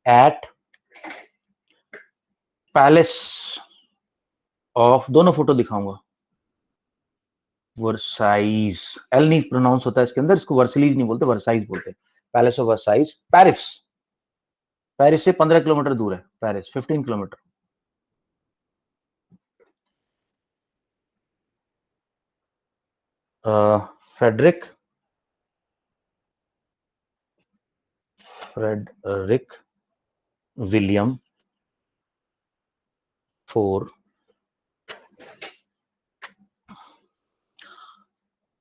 A: एट पैलेस ऑफ, दोनों फोटो दिखाऊंगा, वर्साइज, एल नहीं प्रोनाउंस होता है इसके अंदर, इसको वर्सलीज नहीं बोलते, वर्साइज बोलते हैं। पैलेस ऑफ वर्साइज, पेरिस, पेरिस से 15 किलोमीटर दूर है, पेरिस 15 किलोमीटर। फ्रेडरिक विलियम 4,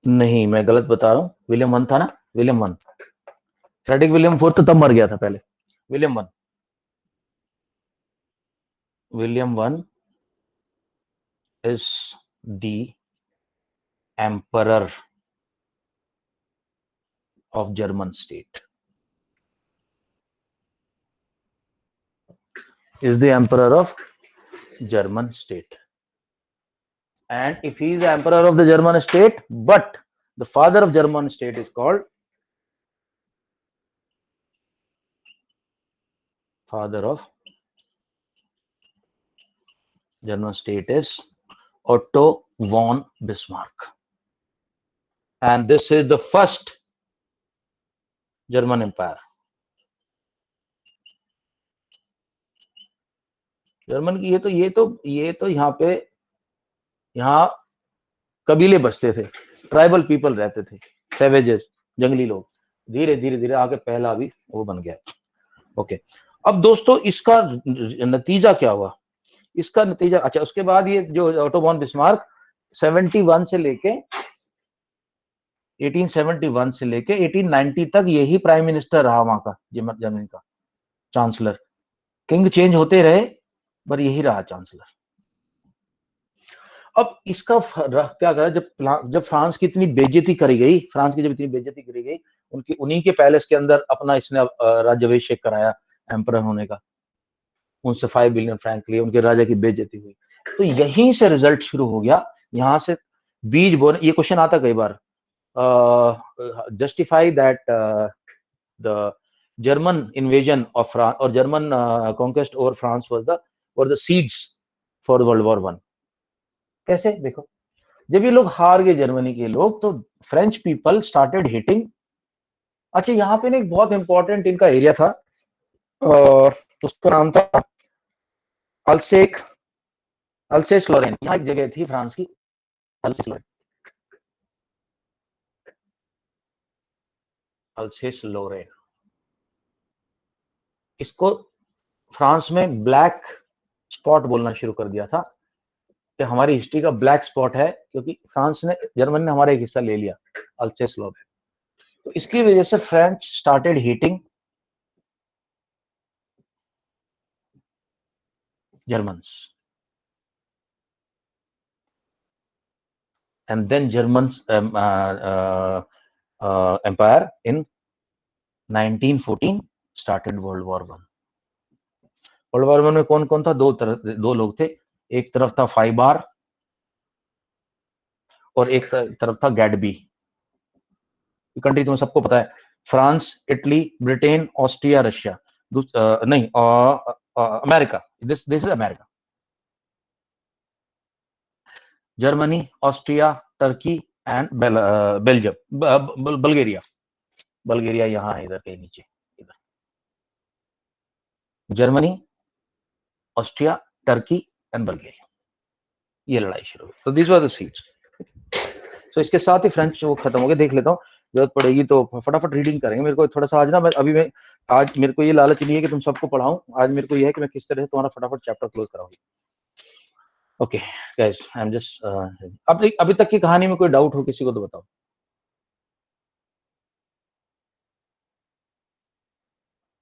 A: नहीं मैं गलत बता रहा हूं, विलियम 1 था ना, विलियम 1, फ्रेडरिक विलियम 4 तो तब मर गया था पहले, William 1, William 1 is the emperor of German state, is the emperor of German state, and if he is the emperor of the German state, but the father of German state is called, father of German state is Otto von Bismarck, and this is the first German empire, German की। ये तो यहाँ पे, यहाँ कबीले बसते थे, ट्राइबल पीपल रहते थे, सेवेजेस, जंगली लोग। धीरे धीरे धीरे आके पहला भी वो बन गया। ओके, अब दोस्तों इसका नतीजा क्या हुआ? इसका नतीजा, अच्छा उसके बाद ये जो ओटो वॉन बिस्मार्क 71 से लेके 1871 से लेके 1890 तक यही प्राइम मिनिस्टर रहा वहां का, जर्मनी का चांसलर। किंग चेंज होते रहे पर यही रहा चांसलर। अब इसका क्या करा, जब फ्रांस की इतनी बेइज्जती करी गई, फ्रांस की जब इतनी बेइज्जती करी गई, उनकी उन्हीं के पैलेस के अंदर अपना इसने राज्याभिषेक कराया एम्परर होने का, उनसे 5 बिलियन फ्रैंक लिए, उनके राजा की बेइज्जती हुई। तो यहीं से रिजल्ट शुरू हो गया, यहां से बीज बोने। ये क्वेश्चन आता कई बार, justify that the German invasion of France और German conquest over France were the seeds for world war 1। कैसे? देखो, जब ये लोग हार गए जर्मनी के लोग, तो फ्रेंच पीपल स्टार्टेड हिटिंग। अच्छा, यहाँ पे ना एक बहुत इंपॉर्टेंट इनका एरिया था, उसका नाम था अल्सेक अल्सेस लॉरेन। यहाँ एक जगह थी फ्रांस की, अल्सेस लॉरेन, अल्सेस लॉरेन। इसको फ्रांस में ब्लैक स्पॉट बोलना शुरू कर दिया था कि हमारी हिस्ट्री का ब्लैक स्पॉट है, क्योंकि फ्रांस ने, जर्मनी ने हमारा एक हिस्सा ले लिया, अल्सेस लॉरेन। तो इसकी वजह से French started hitting Germans, and then Germans empire in 1914 started World War 1. World War 1 में कौन कौन था? दो लोग थे, एक तरफ था फाइबार और एक तरफ था गैडबी। कंट्री तुम्हें सबको पता है, France, Italy, Britain, Austria, Russia. नहीं, America, this is America. Germany, Austria, Turkey and Belgium, Bulgaria. Bulgaria यहाँ है, इधर कहीं नीचे, इधर। Germany, Austria, Turkey and Bulgaria, ये लड़ाई शुरू हुई। तो दिस वाज द सीड्स। तो इसके साथ ही फ्रेंच वो खत्म हो गया। देख लेता हूँ, जरूरत पड़ेगी तो फटाफट रीडिंग करेंगे। मेरे को थोड़ा सा आज ना, आज मेरे को ये लालच नहीं है कि तुम सबको पढ़ाऊं, आज मेरे को ये है कि मैं किस तरह से तुम्हारा फटाफट चैप्टर क्लोज कराऊंगी। Okay guys, I am just, अभी तक की कहानी में कोई डाउट हो किसी को तो बताओ।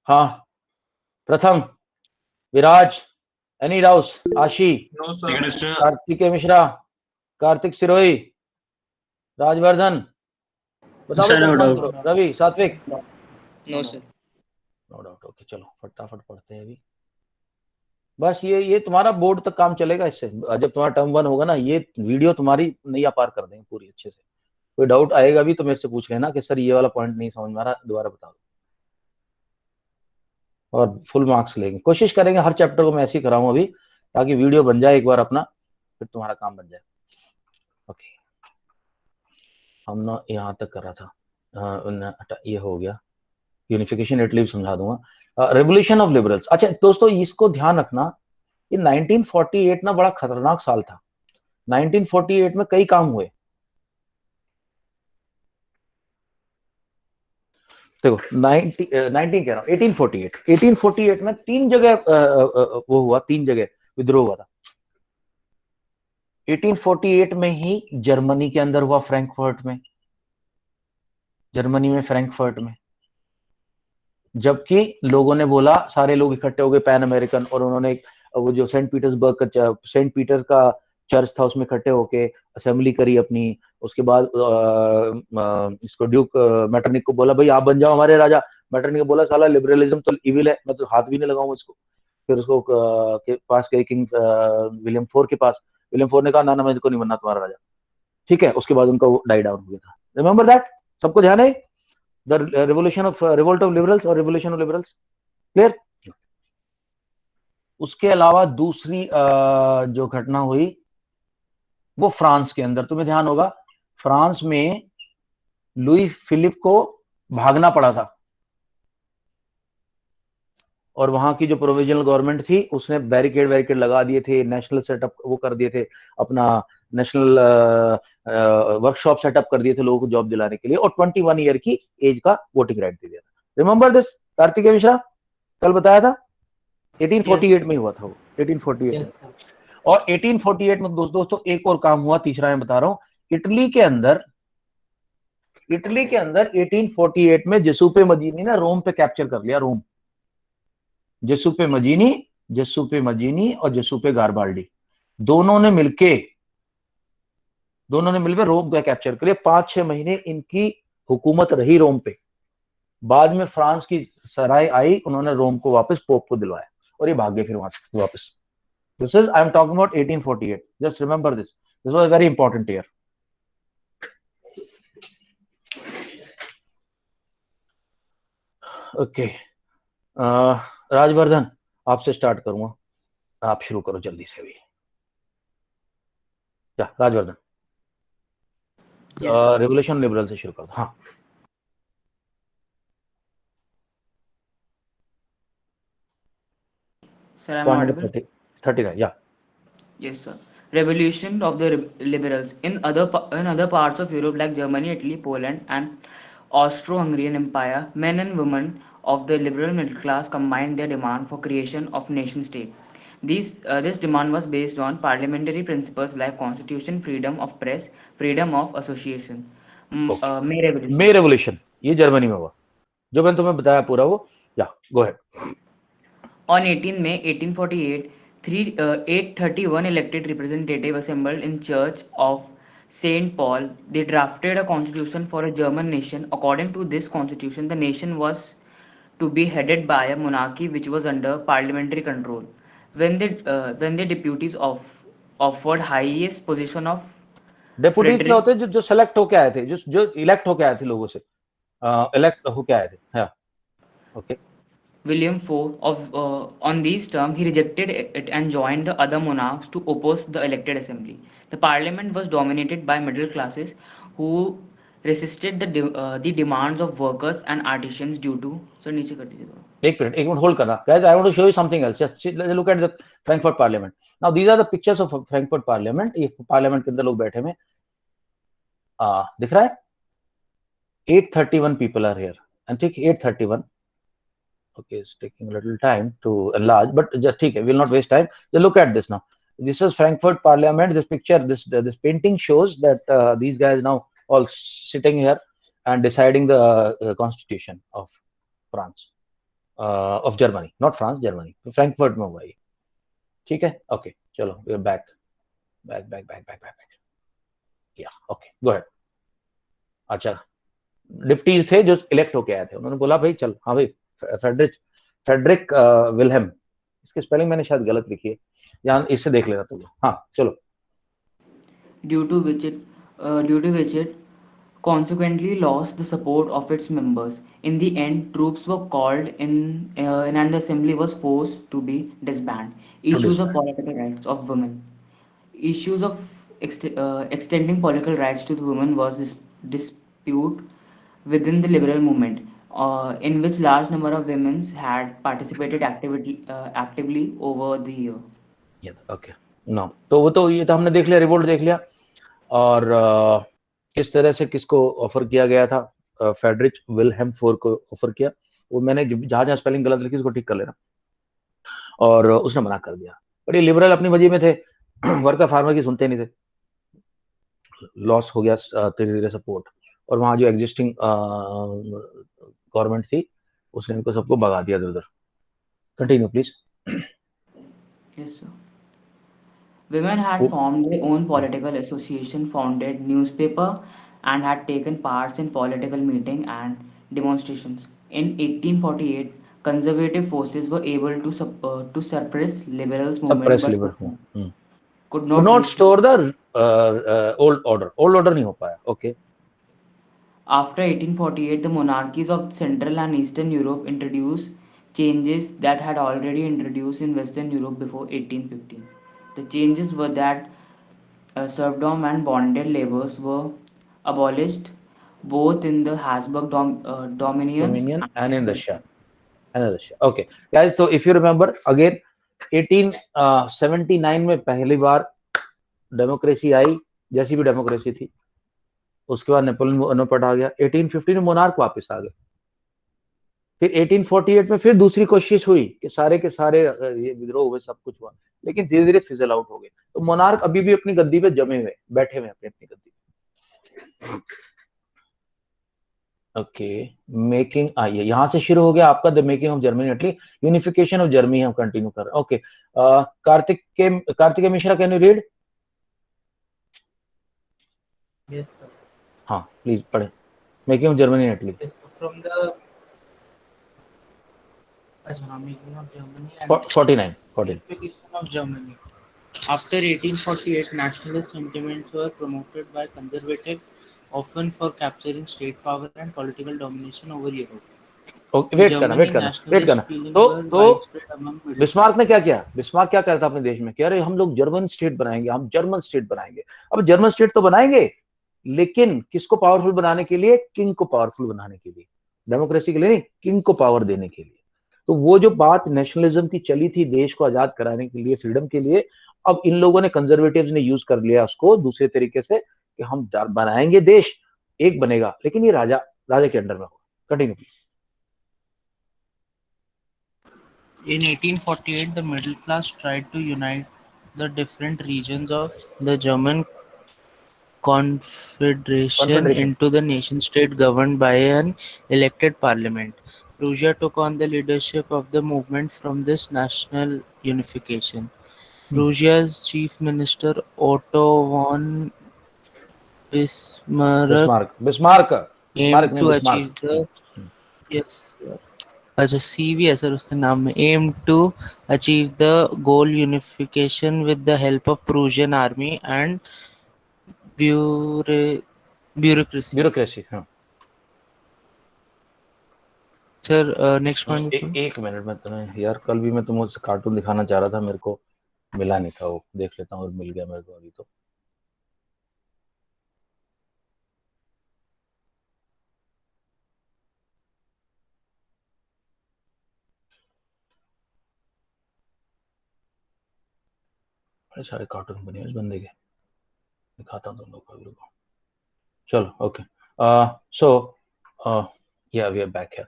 A: हाँ, प्रथम, विराज, एनी डाउट्स? आशी,
C: No, sir.
A: कार्तिकेय मिश्रा, कार्तिक सिरोही, राजवर्धन, बताओ
B: Sir, no
A: बताओ,
B: doubt.
A: करो। Ravi, Satvik,
B: No, sir.
A: No doubt. Okay, चलो फटाफट पढ़ते हैं अभी। बस ये तुम्हारा बोर्ड तक काम चलेगा इससे। जब तुम्हारा टर्म 1 होगा ना, ये वीडियो तुम्हारी नैया पार कर देंगे पूरी अच्छे से। कोई डाउट आएगा भी तो मेरे से पूछ लेना कि सर ये वाला पॉइंट नहीं समझ में आ रहा, दोबारा बता दो, और फुल मार्क्स लेंगे। कोशिश करेंगे हर चैप्टर को मैं ऐसे ही कराऊं अभी, ताकि वीडियो बन जाए एक बार अपना, फिर तुम्हारा काम बन जाए। ओके, हम ना यहाँ तक कर रहा था, ये हो गया यूनिफिकेशन, इटली समझा दूंगा। Revolution of liberals. अच्छा दोस्तों, इसको ध्यान रखना, ये 1948 ना बड़ा खतरनाक साल था। 1948 में कई काम हुए। देखो 19 कह रहा हूँ, 1848 में 3 जगह वो हुआ, 3 जगह विद्रोह हुआ था। 1848 में ही जर्मनी के अंदर हुआ, फ्रैंकफर्ट में, जर्मनी में फ्रैंकफर्ट में। जबकि लोगों ने बोला, सारे लोग इकट्ठे हो गए पैन अमेरिकन, और उन्होंने वो जो सेंट पीटर का चर्च था उसमें इकट्ठे होके असेंबली करी अपनी। उसके बाद इसको ड्यूक मैटरनिक को बोला, भाई आप बन जाओ हमारे राजा। मैटरनिक को बोला, साला लिबरलिज्म तो इविल है, मैं तो हाथ भी नहीं लगाऊंगा इसको। फिर उसको के पास गए, किंग विलियम IV के पास। विलियम IV ने कहा, ना ना, मैं इसको नहीं बनना तुम्हारा राजा। ठीक है, उसके बाद उनका डाई डाउन हो गया था। रिमेंबर दैट, सबको ध्यान है? द रिवोल्ट ऑफ लिबरल्स और रिवोल्यूशन ऑफ लिबरल्स, क्लियर? उसके अलावा दूसरी जो घटना हुई वो फ्रांस के अंदर, तुम्हें ध्यान होगा, फ्रांस में लुई फिलिप को भागना पड़ा था, और वहां की जो प्रोविजनल गवर्नमेंट थी उसने बैरिकेड लगा दिए थे, नेशनल सेटअप वो कर दिए थे, अपना नेशनल वर्कशॉप सेटअप कर दिए थे लोगों को जॉब दिलाने के लिए, और 21 ईयर की एज का वोटिंग राइट दे दिया था। रिमेंबर दिस कार्तिकेय मिश्रा, कल बताया था 1848 में हुआ था वो, 1848 में।
B: yes,
A: और 1848 में दोस्तों एक और काम हुआ, तीसरा मैं बता रहा हूं। इटली के अंदर 1848 में जेसूपे मजीनी ने रोम पे कैप्चर कर लिया, रोम। जेसूपे मजीनी और जेसूपे गारबाल्डी दोनों ने मिलके रोम पे कैप्चर कर लिया। 5-6 महीने इनकी हुकूमत रही रोम पे। बाद में फ्रांस की सराय आई, उन्होंने रोम को वापस पोप को दिलवाया, और ये भाग गए फिर वहां से वापस। This is, I am talking about 1848. Just remember this. This was a very important year. Okay. Rajvardhan, आपसे स्टार्ट करूंगा, आप शुरू करो जल्दी से भी। क्या राजवर्धन?
B: yes,
A: रेवोल्यूशन लिबरल से शुरू करो। हाँ,
B: sir, I'm
A: पॉइंट
B: audible.
A: 39, या
B: Yes, sir. Revolution of the liberals in other parts of Europe like Germany, Italy, Poland, and Austro-Hungarian Empire. Men and women of the liberal middle class combined their demand for creation of nation state. This demand was based on parliamentary principles like constitution, freedom of press, freedom of association.
A: Okay.
B: May Revolution.
A: May revolution ये जर्मनी में हुआ, जो मैंने तुम्हें बताया पूरा वो। या go ahead.
B: On 18 May 1848, 831 elected representatives assembled in Church of St. Paul. They drafted a constitution for a German nation. According to this constitution, the nation was to be headed by a monarchy which was under parliamentary control. When the deputies offered highest position of
A: डेपुटीज क्या
B: Frederick
A: होते हैं? जो सेलेक्ट होके आए थे, जो इलेक्ट होके आए थे लोगों से, इलेक्ट होके आए थे। हाँ, okay.
B: William IV on these terms, he rejected it and joined the other monarchs to oppose the elected assembly. The parliament was dominated by middle classes who resisted the demands of workers and artisans due to. Sir, नीचे कर दीजिए थोड़ा.
A: एक मिनट होल्ड करना guys, I want to show you something else. Just look at the Frankfurt Parliament. Now these are the pictures of Frankfurt Parliament. ये पार्लियामेंट के अंदर लोग बैठे हुए, दिख रहा है? 831 people are here, and ठीक 831. Okay, it's taking a little time to enlarge, but just ठीक है, we'll not waste time. Just look at this now. This is Frankfurt Parliament. This picture, this painting shows that these guys now all sitting here and deciding the constitution of France. Of Germany, not France, Germany. तो फ्रैंकफर्ट में हुआ ये, ठीक है। ओके, चलो we are back back back back back back yeah okay, go ahead. अच्छा, डिप्टीज थे जो इलेक्ट होके आए थे, उन्होंने बोला भाई चल, हाँ भाई, फ्रेडरिक विल्हेम, इसकी स्पेलिंग मैंने शायद गलत लिखी है, यहाँ इससे देख लेना तुम। हाँ चलो।
B: Due to which it consequently lost the support of its members. In the end, troops were called in and the assembly was forced to be disbanded. Issues of political rights of women. Issues of extending political rights to the women was dispute within the liberal movement, in which large number of women had participated actively over the year.
A: Okay, no तो वो तो ये तो हमने देख लिया, रिवोल्ट देख लिया, और किस तरह से किसको ऑफर किया गया था, फ्रेडरिक विल्हेम फोर को ऑफर किया। वो मैंने जहां जहां स्पेलिंग गलत लिखी उसको ठीक कर लेना, और उसने मना कर दिया। पर ये लिबरल अपनी वजह में थे, वर्कर फार्मर की सुनते नहीं थे, लॉस हो गया धीरे धीरे सपोर्ट, और वहां जो एग्जिस्टिंग गवर्नमेंट थी उसने इनको सबको भगा दिया इधर उधर। Continue please.
B: Yes, sir. Women had formed their own political association, founded newspaper, and had taken parts in political meetings and demonstrations. In 1848, conservative forces were able to suppress liberals movement,
A: suppress
B: but
A: Libre,
B: could
A: could
B: not
A: not
B: restore.
A: store the old order नहीं हो पाया। Okay,
B: After 1848, the monarchies of Central and Eastern Europe introduced changes that had already introduced in Western Europe before 1815. The changes were that serfdom and bonded labours were abolished both in the Habsburg dominions
A: dominion
B: and
A: and in
B: in
A: Russia,
B: Russia.
A: Okay guys, तो इफ यू रिमेंबर अगेन 1879 में पहली बार डेमोक्रेसी आई, जैसी भी डेमोक्रेसी थी, उसके बाद नेपोलियन बोनापार्ट आ गया, 1850 में मोनार्क वापस आ गए। फिर 1848 में फिर दूसरी कोशिश हुई कि सारे के सारे ये विद्रोह हुए, सब कुछ हुआ, लेकिन धीरे धीरे फिजल आउट हो गए। तो मोनार्क अभी भी अपनी गद्दी पे जमे हुए, बैठे हुए अपनी अपनी गद्दी। ओके, मेकिंग आइए, यहां से शुरू हो गया आपका the making of Germany, Italy, unification of Germany हम कंटिन्यू कर रहे हैं। Okay, Kartik Mishra, can you read?
D: Yes, sir.
A: हाँ प्लीज पढ़े, making of Germany Italy.
D: Yes, so from the making of Germany and
A: 49
D: unification of Germany. After 1848, nationalist sentiments were promoted by conservatives, often for capturing state power and political domination over Europe.
A: Okay,
D: In
A: wait करना वेट
D: Germany,
A: करना वेट
D: nationalist
A: करना।
D: feelings
A: तो
D: were
A: तो
D: widespread among middle
A: Bismarck
D: class.
A: ने क्या किया? बिस्मार्क क्या करता अपने देश में, कह रहे हम लोग जर्मन स्टेट बनाएंगे, हम जर्मन स्टेट बनाएंगे। अब जर्मन स्टेट तो बनाएंगे, लेकिन किसको पावरफुल बनाने के लिए? किंग को पावरफुल बनाने के लिए, डेमोक्रेसी के लिए नहीं, किंग को पावर देने के लिए। तो वो जो बात नेशनलिज्म की चली थी देश को आजाद कराने के लिए, फ्रीडम के लिए, अब इन लोगों ने, कंजर्वेटिव्स ने यूज कर लिया उसको दूसरे तरीके से कि हम बनाएंगे देश, एक बनेगा, लेकिन ये राजा राजा के अंडर में होगा। Continue.
D: In 1848, the middle class tried to unite the different regions of the German Confederation
A: confederation.
D: into the nation-state governed by an elected parliament. Prussia took on the leadership of the movement from this national unification. Prussia's chief minister Otto von Bismarck
A: Bismarck Bismarck Bismarck
D: aimed
A: नहीं,
D: to
A: Bismarck.
D: achieve the yes अच्छा सी भी है सर उसके नाम में aimed to achieve the goal unification with the help of Prussian army and bureaucracy.
A: Bureaucracy, हाँ।
D: सर नेक्स्ट पॉइंट
A: एक मिनट में तुम्हें यार, कल भी मैं तुम्हें कार्टून दिखाना चाह रहा था, मेरे को मिला नहीं था, वो देख लेता हूँ, और मिल गया मेरे को अभी तो। बड़े सारे कार्टून बने इस बंदे के, दिखाता हूँ तुम लोग को। चलो, okay, so yeah we are back here.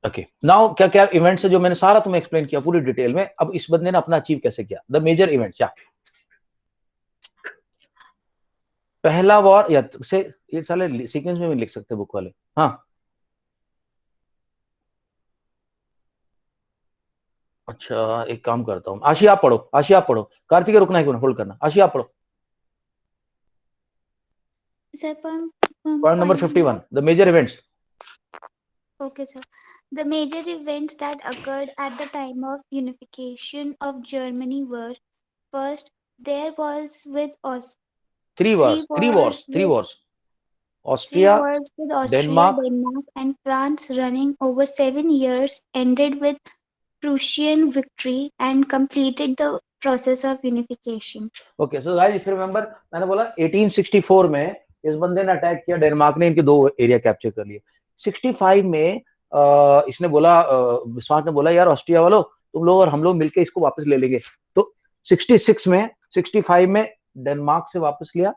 A: Okay, now क्या क्या इवेंट्स है जो मैंने सारा तुम्हें एक्सप्लेन किया पूरी डिटेल में। अब इस बंदे ने अपना अचीव कैसे किया, द मेजर इवेंट्स। या पहला वॉर, या से ये साले सीक्वेंस में भी लिख सकते बुक वाले। हाँ, अच्छा एक काम करता हूँ, आशी आप पढ़ो, आशी आप पढ़ो, कार्तिक रुकना है, होल्ड करना, आशी आप पढ़ो।
E: Sir,
A: point number 51, the major events.
E: Okay, sir. The major events that occurred at the time of unification of Germany were: first, there was with us
A: three
E: three
A: Wars, three Wars,
E: wars
A: three
E: with
A: Wars, Austria,
E: Austria,
A: Denmark,
E: Denmark, and France running over 7 years, ended with Prussian victory and completed the process of unification.
A: Okay. So guys, if you remember, मैंने बोला 1864 में इस बंदे ने अटैक किया, डेनमार्क ने इनके 2 एरिया कैप्चर कर लिए। 65 में इसने बोला, बिस्मार्क ने बोला, यार ऑस्ट्रिया वालों, तुम लोग और हम लोग मिलके इसको वापस ले लेंगे। तो 65 में डेनमार्क से वापस लिया,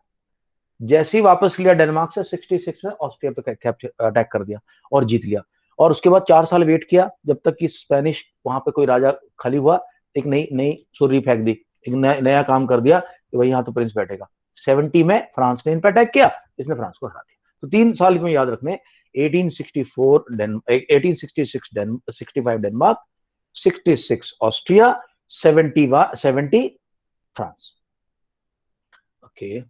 A: जैसे ही वापस लिया डेनमार्क से, 66 में ऑस्ट्रिया पे कैप्चर अटैक कर दिया और जीत लिया। और उसके बाद 4 साल वेट किया, जब तक कि स्पेनिश वहां पे कोई राजा खाली हुआ, एक नई नई सुर्री फेंक दी, एक नया काम कर दिया कि भाई यहाँ तो प्रिंस बैठेगा। 70 में फ्रांस ने इन पर अटैक किया, इसने फ्रांस को हरा दिया। तो 3 साल में याद रखने, 65 Denmark, 66 Austria, 70 France. Okay,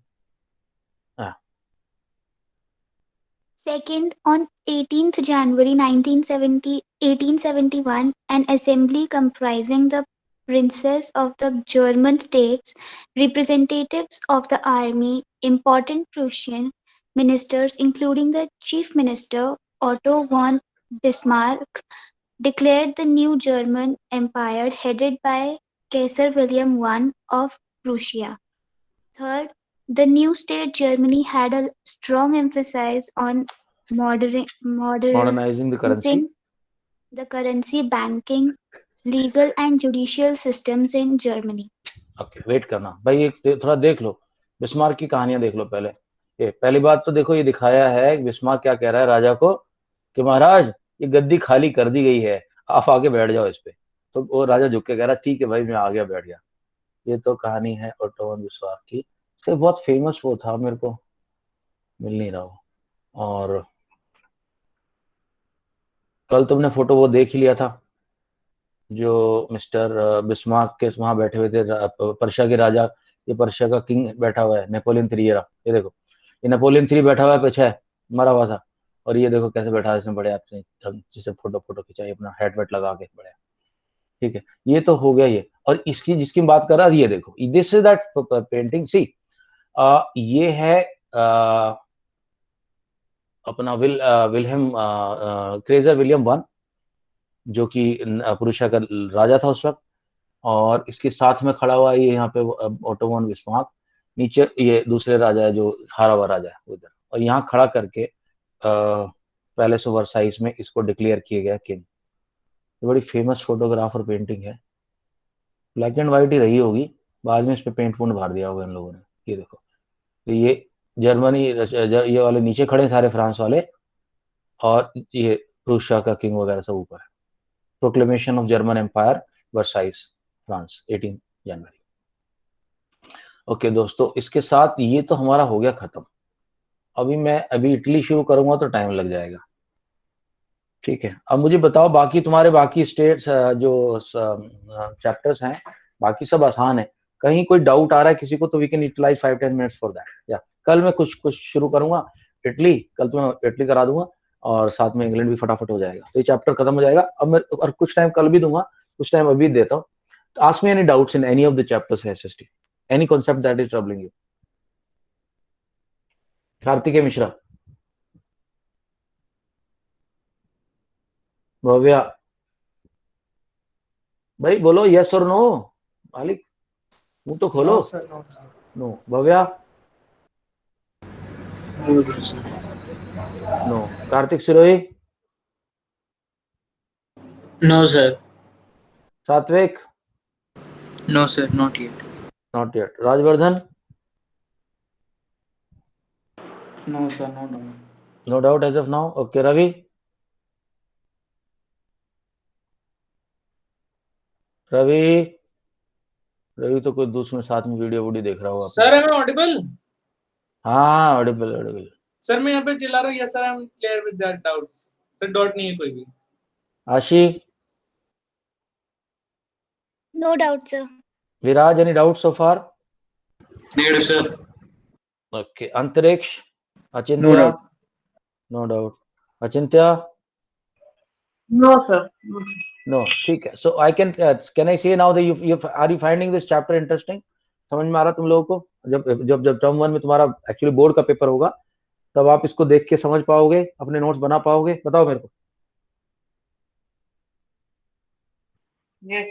E: Second, on 18th January 1871, an assembly comprising the princes of the German states, representatives of the army, important Prussian ministers, including the chief minister Otto von Bismarck, declared the new German Empire headed by Kaiser William I of Prussia. Third, the new state Germany had a strong emphasis on
A: modernizing the currency,
E: modernizing the currency, banking, legal and judicial systems in Germany.
A: Okay, wait करना भाई, एक थोड़ा देख लो बिस्मार्क की कहानियां, देख लो पहले। ये पहली बात तो देखो, ये दिखाया है बिस्मार्क क्या कह रहा है राजा को कि महाराज ये गद्दी खाली कर दी गई है, आप आगे बैठ जाओ इस पे। तो वो राजा झुक के कह रहा ठीक है भाई, मैं आ गया, बैठ गया। ये तो कहानी है ओटो वन बिस्मार्क की। इससे बहुत फेमस वो था, मेरे को मिल नहीं रहा वो। और कल तुमने फोटो वो देख ही लिया था, जो मिस्टर बिस्मार्क के वहां बैठे हुए थे, पर्शिया के राजा, ये पर्शिया का किंग बैठा हुआ है, नेपोलियन थ्री। ये देखो, ये नेपोलियन थ्री बैठा हुआ है पीछे, मरा हुआ था। और ये देखो कैसे बैठा है इसमें, बड़े आपसे जिसे फोटो फोटो खिंचाई अपना हेड वेट लगा के, बड़े। ठीक है, ये तो हो गया ये। और इसकी जिसकी बात कर रहा है, ये देखो, दिस इज दैट पेंटिंग, सी ये है अपना विल्हेम क्रेजर विलियम वन, जो कि प्रुशिया का राजा था उस वक्त। और इसके साथ में खड़ा हुआ ये यहाँ पे ओटो वन बिस्मार्क, नीचे ये दूसरे राजा है जो हारा हुआ राजा है उधर। और यहाँ खड़ा करके पैलेस ऑफ वर्साइस में इसको डिक्लेयर किया गया किंग। ये बड़ी फेमस फोटोग्राफ और पेंटिंग है, ब्लैक एंड व्हाइट ही रही होगी, बाद में इस पे पेंट पूंट भर दिया होगा इन लोगों ने। ये देखो, तो ये जर्मनी, ये वाले नीचे खड़े सारे फ्रांस वाले, और ये प्रुशिया का किंग वगैरह सब ऊपर है। Proclamation of German empire, Versailles, France, 18 जनवरी। ओके दोस्तों, इसके साथ ये तो हमारा हो गया खत्म। अभी इटली शुरू करूंगा तो टाइम लग जाएगा। ठीक है, अब मुझे बताओ बाकी तुम्हारे बाकी स्टेट्स जो चैप्टर्स हैं, बाकी सब आसान है। कहीं कोई डाउट आ रहा है किसी को, तो we can utilize 5-10 minutes for that. या कल मैं कुछ शुरू करूंगा इटली, कल तो मैं इटली करा दूंगा, और साथ में इंग्लैंड भी फटाफट हो जाएगा, तो ये चैप्टर खत्म हो जाएगा। अब मैं और कुछ टाइम कल भी दूंगा, कुछ टाइम अभी देता हूँ। Ask me any doubts in any of the chapters SST, any concept that is troubling you. Kartikeya Mishra, Bhavya, भाई बोलो यस और नो। मालिक मुंह तो खोलो।
D: No, sir. No, sir.
A: No. Bhavya,
D: No, sir.
A: No. Kartik Sirohi,
D: No, sir.
A: Satvik,
D: No, sir. Not yet.
A: Not yet. Rajvardhan,
B: No, sir, no doubt.
A: No doubt as of now. Okay, Ravi, Ravi, Ravi तो कोई दूसरे साथ में वीडियो वीडियो देख रहा होगा।
F: Sir am I audible?
A: हाँ, ऑडिबल ऑडिबल।
F: सर मैं यहाँ पे चिल्ला रहा हूँ, yes sir, I am clear with that doubts. Sir doubt नहीं है कोई भी।
A: Ashi,
E: No doubt, sir.
A: Viraj, any doubt so far?
C: Negative, sir.
A: Okay, Antariksh,
G: No
A: Achintya,
G: doubt.
A: No doubt, Achintya,
G: No, sir.
A: No. ठीक है, so I can I say now that you are you finding this chapter interesting? समझ में आ रहा तुम लोगों को? जब जब जब टर्म 1 में तुम्हारा एक्चुअली बोर्ड का पेपर होगा, तब आप इसको देख के समझ पाओगे, अपने नोट्स बना पाओगे। बताओ मेरे को।
G: Yes.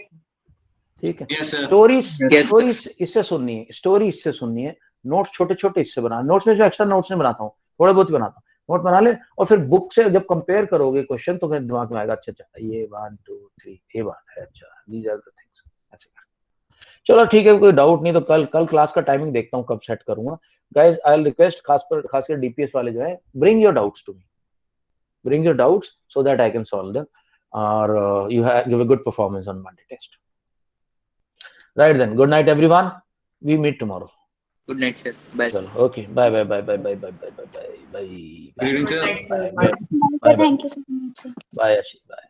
A: ठीक है,
C: Yes, sir.
A: स्टोरीज इससे सुननी है, स्टोरी इससे सुननी है, नोट्स छोटे छोटे इससे बना। नोट्स में जो एक्स्ट्रा नोट्स नहीं बनाता हूँ, थोड़े बहुत ही बनाता हूँ। नोट बना ले, और फिर बुक से जब कंपेयर करोगे क्वेश्चन, तो फिर दिमाग में आएगा अच्छा अच्छा ये 1 2 3 ये बात है, अच्छा दीज आर द थिंग्स, ऐसे कर। चलो ठीक है, कोई डाउट नहीं तो कल क्लास का टाइमिंग देखता हूँ कब सेट करूंगा। गाइस आई विल रिक्वेस्ट, खासकर डीपीएस वाले जो है, bring your doubts to me, bring your doubts so that I can solve them, or you give a good performance on Monday test. Right then, good night everyone, we meet tomorrow.
D: Good night, sir. Bye, sir.
A: Chalo, okay, bye bye bye bye bye bye bye bye bye bye
C: Good evening, sir.
A: bye bye
E: Thank you so much, sir.
A: bye Ashi, bye.